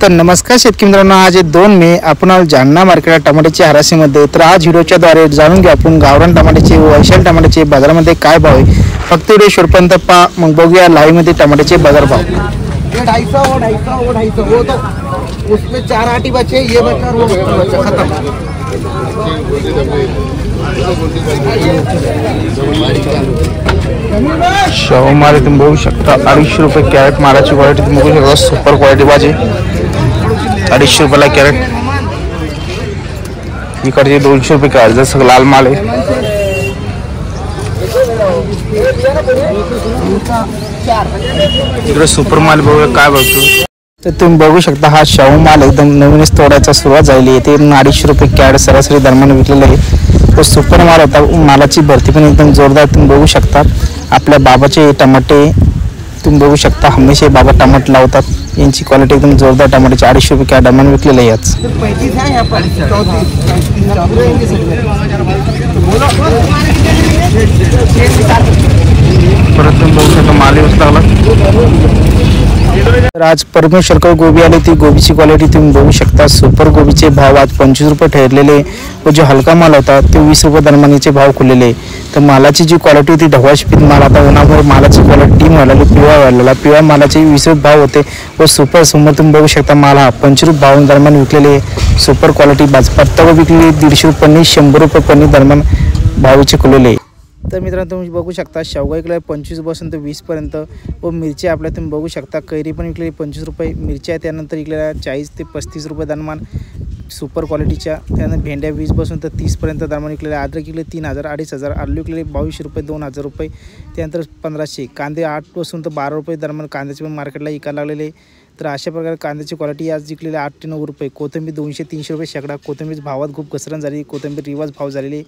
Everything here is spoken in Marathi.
तर नमस्कार शेतकरी मित्रांनो, आज 2 मे आपण जालना मार्केट टमाट्याच्या हराशीमध्ये. तर आज व्हिडिओच्या द्वारे जाणून घेऊ आपण गावरान टमाट्याचे वैशाल टमाट्याचे बाजारामध्ये काय भाव आहे. फक्त व्हिडिओ शेवटपर्यंत पहा, मग बघूया लाईव्ह मध्ये टमाट्याचे बाजार भाव. 250 वो तो उसमें 4 आटी बचे, ये बचा और वो बचा, खत्म. शाहू माल तुम्ही बघू शकता 250 रुपये कॅरेट. मालाची क्वालिटी तुम्ही बघू शकता, सुपर क्वालिटी भाजी 250 रुपयाला कॅरेट. इकडचे 200 रुपये कॅरेट, जसं लाल माल आहे. इकडे सुपर माल बघूया काय बघतो. तर तुम्ही बघू शकता हा शाहू माल एकदम नवीनच तोडायचा सुरुवात झाली आहे. ते 250 रुपये कॅरेट सरासरी दरम्यान विकलेलं आहे. तो सुपर माल होता. मालाची भरती पण एकदम जोरदार तुम्ही बघू शकता. आपल्या बाबाचे टमाटे तुम्ही बघू शकता, हमेशा बाबा टमाटे लावतात. यांची क्वालिटी एकदम जोरदार. टमाट्याचे 250 रुपये कॅरेट दरम्यान विकलेलं आहे. याच परत तुम्ही बघू शकता माल येऊच लागला. तर आज परमेश्वरकर गोबी आली. ती गोबीची क्वालिटी तुम्ही बघू शकता. सुपर गोबीचे भाव आज 25 रुपये ठरलेले व जो हलका माल होता ते 20 रुपये दरम्यानचे भाव खुललेले. तर मालाची जी क्वालिटी होती ढवाशपीत माल, आता उन्हामुळे मालाची क्वालिटी व्हायला पिवळा व्हायला. पिवळ्या मालाचे 20 रुपये भाव होते व सुपर समोर तुम्ही बघू शकता माल हा 25 रुपये भाव दरम्यान विकलेले. सुपर क्वालिटी पत्ता विकलेली 150 रुपये पन्नी, 100 रुपये पन्नी दरम्यान भावाचे खुललेले. तर मित्रांनो तुम्ही बघू शकता शेवगा इकडे 25 पासून ते 20 पर्यंत व मिरची आपल्या तुम्ही बघू शकता. कैरी पण विकलेली 25 रुपये मिरची आहे. त्यानंतर इकडे 40 ते 35 रुपये दरम्यान सुपर क्वालिटीच्या. त्यानंतर भेंड्या 20 पासून तर 30 पर्यंत दरम्यान विकलेले. अद्रक इकडे 3000 2500. आलू विकलेले 2200 रुपये 2000 रुपये. त्यानंतर 1500. कांदे 8 पासून तर 12 रुपये दरम्यान कांद्याचे पण मार्केटला विकायला लागलेले. तर अशा प्रकारे कांद्याची क्वालिटी आज जिंकलेली 8 ते 9 रुपये. कोथिंबीर 200-300 रुपये शेकडा. कोथिंबीर भावात खूप घसरण झाली. कोथिंबीर रिवाज भाव झालेली.